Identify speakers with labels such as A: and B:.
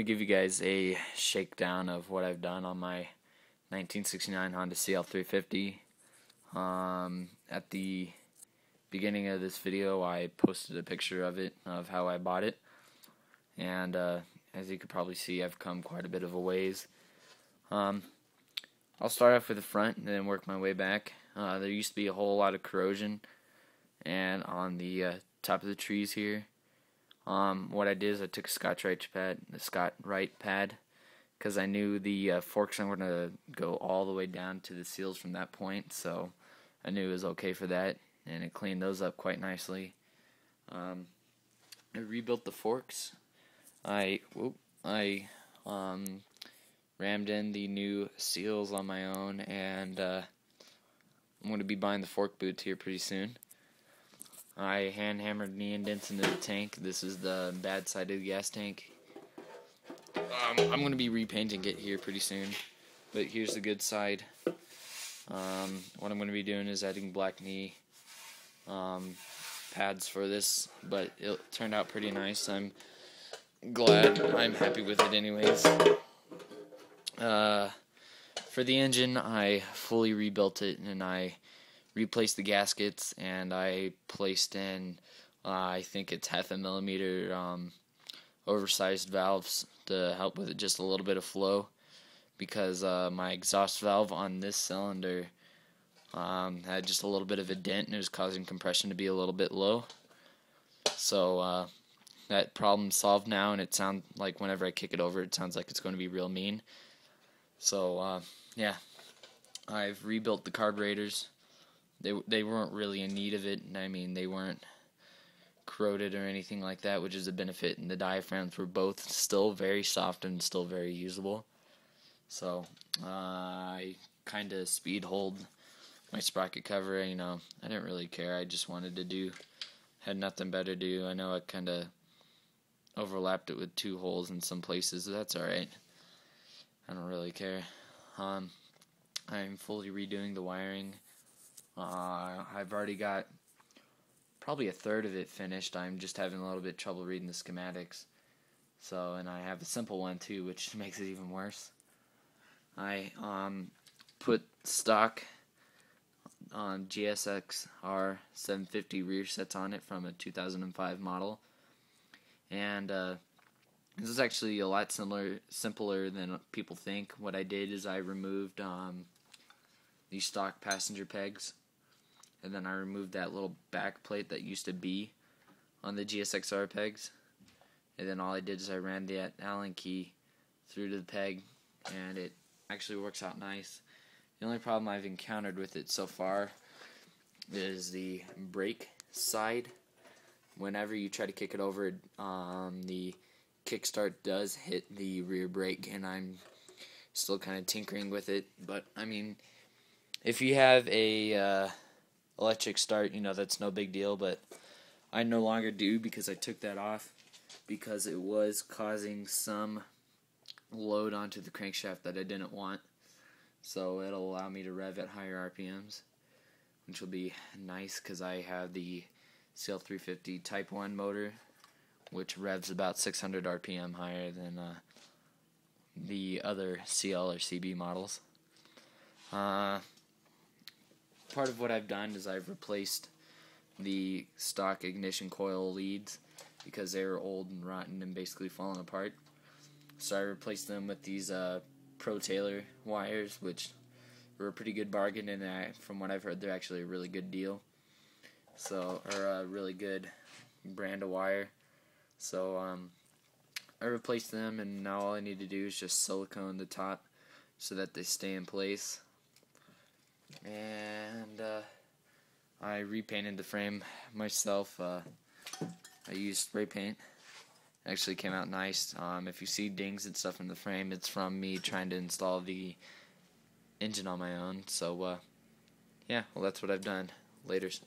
A: me give you guys a shakedown of what I've done on my 1969 Honda CL350. At the beginning of this video, I posted a picture of it, of how I bought it, and as you could probably see, I've come quite a bit of a ways. I'll start off with the front and then work my way back. There used to be a whole lot of corrosion and on the top of the trees here. What I did is I took a Scotch-Rite pad, because I knew the forks are going to go all the way down to the seals from that point, so I knew it was okay for that, and it cleaned those up quite nicely. I rebuilt the forks. I rammed in the new seals on my own, and I'm going to be buying the fork boots here pretty soon. I hand hammered knee indents into the tank. This is the bad side of the gas tank. I'm going to be repainting it here pretty soon, but here's the good side. What I'm going to be doing is adding black knee pads for this, but it turned out pretty nice. I'm glad. I'm happy with it anyways. For the engine, I fully rebuilt it, and I replaced the gaskets, and I placed in I think it's 0.5 millimeter oversized valves to help with it, just a little bit of flow, because my exhaust valve on this cylinder had just a little bit of a dent, and it was causing compression to be a little bit low. So that problem's solved now, and it sounds like whenever I kick it over, it sounds like it's going to be real mean. So yeah, I've rebuilt the carburetors. They weren't really in need of it. I mean, they weren't corroded or anything like that, which is a benefit. And the diaphragms were both still very soft and still very usable. So I kind of speed holed my sprocket cover. You know, I didn't really care. I just wanted to had nothing better to do. I know I kind of overlapped it with 2 holes in some places. That's alright. I don't really care. I'm fully redoing the wiring. I've already got probably 1/3 of it finished. I'm just having a little bit of trouble reading the schematics. So, and I have a simple one too, which makes it even worse. I put stock on GSX-R 750 rear sets on it from a 2005 model, and this is actually a lot simpler than people think. What I did is I removed these stock passenger pegs, and then I removed that little back plate that used to be on the GSX-R pegs, and then all I did is I ran that Allen key through to the peg, and it actually works out nice. The only problem I've encountered with it so far is the brake side. Whenever you try to kick it over, the kickstart does hit the rear brake, and I'm still kind of tinkering with it. But I mean, if you have a electric start, you know, that's no big deal. But I no longer do, because I took that off because it was causing some load onto the crankshaft that I didn't want. So it'll allow me to rev at higher RPMs, which will be nice, because I have the CL350 Type 1 motor, which revs about 600 RPM higher than the other CL or CB models. Part of what I've done is I've replaced the stock ignition coil leads, because they were old and rotten and basically falling apart. So I replaced them with these Pro Taylor wires, which were a pretty good bargain, and from what I've heard, they're actually a really good deal. So, or a really good brand of wire. So I replaced them, and now all I need to do is just silicone the top so that they stay in place. And I repainted the frame myself. I used spray paint. It actually came out nice. If you see dings and stuff in the frame, it's from me trying to install the engine on my own. So yeah, well, that's what I've done. Laters.